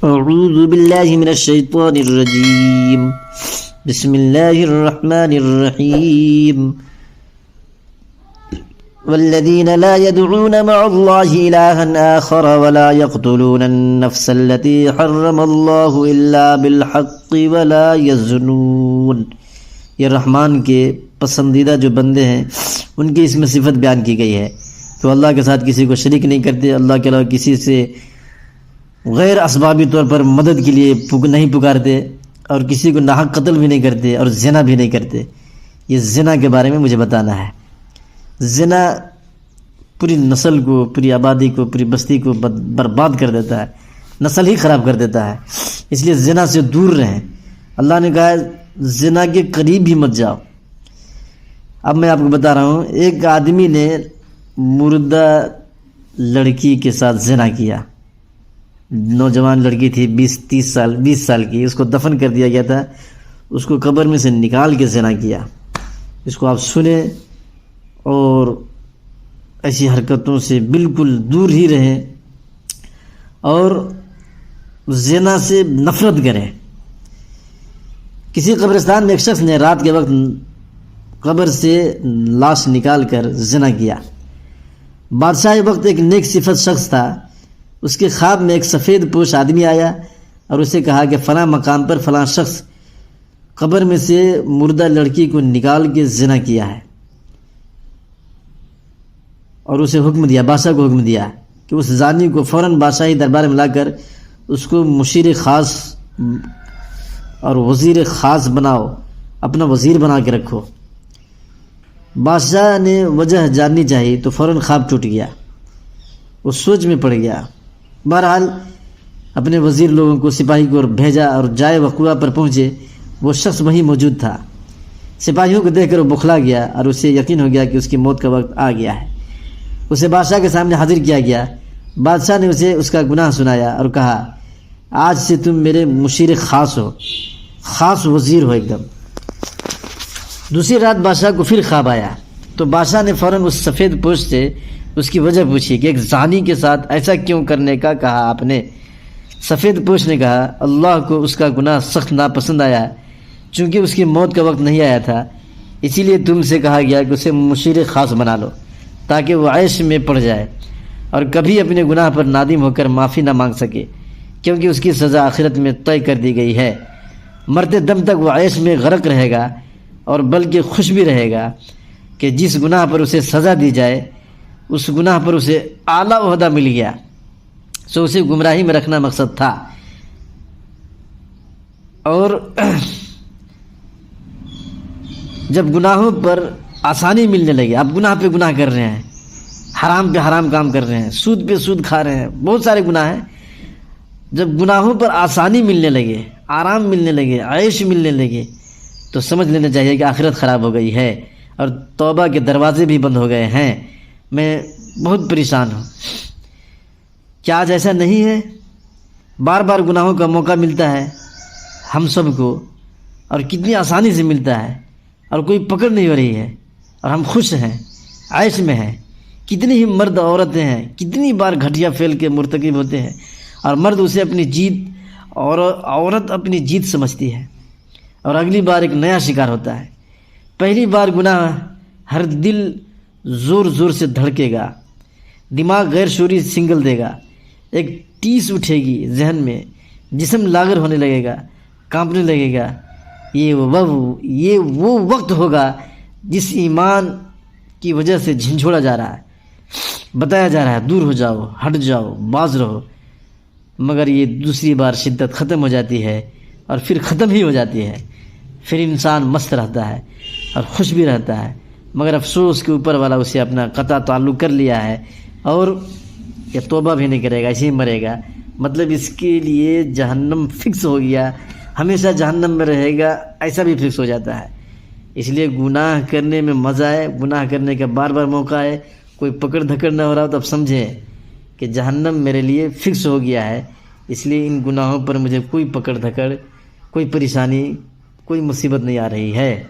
اعوذ باللہ من الشیطان الرجیم بسم اللہ الرحمن الرحیم والذین لا يدعون مع اللہ الہا آخر ولا يقتلون النفس التي حرم اللہ الا بالحق ولا يزنون۔ یہ رحمان کے پسندیدہ جو بندے ہیں ان کی اس میں صفت بیان کی گئی ہے کہ وہ اللہ کے ساتھ کسی کو شریک نہیں کرتے، اللہ کے علاوہ کسی سے غیر اسبابی طور پر مدد کے لیے نہیں پکارتے، اور کسی کو ناحق قتل بھی نہیں کرتے، اور زنا بھی نہیں کرتے۔ یہ زنا کے بارے میں مجھے بتانا ہے۔ زنا پوری نسل کو، پوری آبادی کو، پوری بستی کو برباد کر دیتا ہے، نسل ہی خراب کر دیتا ہے۔ اس لیے زنا سے دور رہیں۔ اللہ نے کہا ہے زنا کے قریب بھی مت جاؤ۔ اب میں آپ کو بتا رہا ہوں، ایک آدمی نے مردہ لڑکی کے ساتھ زنا کیا، نوجوان لڑکی تھی 20 سال کی، اس کو دفن کر دیا گیا تھا، اس کو قبر میں سے نکال کے زنا کیا۔ اس کو آپ سنیں اور ایسی حرکتوں سے بالکل دور ہی رہیں اور زنا سے نفرت کریں۔ کسی قبرستان میں ایک شخص نے رات کے وقت قبر سے لاش نکال کر زنا کیا۔ بادشاہ وقت ایک نیک صفت شخص تھا، اس کے خواب میں ایک سفید پوش آدمی آیا اور اسے کہا کہ فلاں مقام پر فلاں شخص قبر میں سے مردہ لڑکی کو نکال کے زنا کیا ہے، اور اسے حکم دیا، بادشاہ کو حکم دیا کہ اس زانی کو فوراً بادشاہی دربار میں لا کر اس کو مشیر خاص اور وزیر خاص بناؤ، اپنا وزیر بنا کے رکھو۔ بادشاہ نے وجہ جاننی چاہی تو فوراً خواب ٹوٹ گیا، وہ سوچ میں پڑ گیا۔ بہرحال اپنے وزیر لوگوں کو، سپاہی کو بھیجا اور جائے وقوع پر پہنچے، وہ شخص وہیں موجود تھا۔ سپاہیوں کو دیکھ کر وہ بخلا گیا اور اسے یقین ہو گیا کہ اس کی موت کا وقت آ گیا ہے۔ اسے بادشاہ کے سامنے حاضر کیا گیا۔ بادشاہ نے اسے اس کا گناہ سنایا اور کہا آج سے تم میرے مشیر خاص ہو، خاص وزیر ہو ایک دم۔ دوسری رات بادشاہ کو پھر خواب آیا تو بادشاہ نے فوراً اس سفید پوش سے اس کی وجہ پوچھی کہ ایک زانی کے ساتھ ایسا کیوں کرنے کا کہا آپ نے؟ سفید پوش نے کہا اللہ کو اس کا گناہ سخت ناپسند آیا، چونکہ اس کی موت کا وقت نہیں آیا تھا، اسی لیے تم سے کہا گیا کہ اسے مشیر خاص بنا لو تاکہ وہ عیش میں پڑ جائے اور کبھی اپنے گناہ پر نادم ہو کر معافی نہ مانگ سکے، کیونکہ اس کی سزا آخرت میں طے کر دی گئی ہے۔ مرتے دم تک وہ عیش میں غرق رہے گا اور بلکہ خوش بھی رہے گا کہ جس گناہ پر اسے سزا دی جائے اس گناہ پر اسے اعلیٰ عہدہ مل گیا، سو اسے گمراہی میں رکھنا مقصد تھا۔ اور جب گناہوں پر آسانی ملنے لگی، آپ گناہ پہ گناہ کر رہے ہیں، حرام پہ حرام کام کر رہے ہیں، سود پہ سود کھا رہے ہیں، بہت سارے گناہ ہیں، جب گناہوں پر آسانی ملنے لگے، آرام ملنے لگے، عیش ملنے لگے، تو سمجھ لینا چاہیے کہ آخرت خراب ہو گئی ہے اور توبہ کے دروازے بھی بند ہو گئے ہیں۔ میں بہت پریشان ہوں۔ کیا آج ایسا نہیں ہے؟ بار بار گناہوں کا موقع ملتا ہے ہم سب کو، اور کتنی آسانی سے ملتا ہے، اور کوئی پکڑ نہیں ہو رہی ہے، اور ہم خوش ہیں، عیش میں ہیں۔ کتنی ہی مرد عورتیں ہیں کتنی بار گھٹیا فعل کے مرتکب ہوتے ہیں، اور مرد اسے اپنی جیت اور عورت اپنی جیت سمجھتی ہے، اور اگلی بار ایک نیا شکار ہوتا ہے۔ پہلی بار گناہ ہر دل زور زور سے دھڑکے گا، دماغ غیر شعوری سنگل دے گا، ایک ٹیس اٹھے گی ذہن میں، جسم لاغر ہونے لگے گا، کانپنے لگے گا۔ یہ وہ وقت ہوگا جس ایمان کی وجہ سے جھنجھوڑا جا رہا ہے، بتایا جا رہا ہے دور ہو جاؤ، ہٹ جاؤ، باز رہو، مگر یہ دوسری بار شدت ختم ہو جاتی ہے اور پھر ختم ہی ہو جاتی ہے۔ پھر انسان مست رہتا ہے اور خوش بھی رہتا ہے، مگر افسوس کے اوپر والا اسے اپنا قطع تعلق کر لیا ہے، اور یہ توبہ بھی نہیں کرے گا، ایسے ہی مرے گا۔ مطلب اس کے لیے جہنم فکس ہو گیا، ہمیشہ جہنم میں رہے گا، ایسا بھی فکس ہو جاتا ہے۔ اس لیے گناہ کرنے میں مزہ ہے، گناہ کرنے کا بار بار موقع ہے، کوئی پکڑ دھکڑ نہ ہو رہا تو اب سمجھیں کہ جہنم میرے لیے فکس ہو گیا ہے۔ اس لیے ان گناہوں پر مجھے کوئی پکڑ دھکڑ، کوئی پریشانی، کوئی مصیبت نہیں آ رہی ہے۔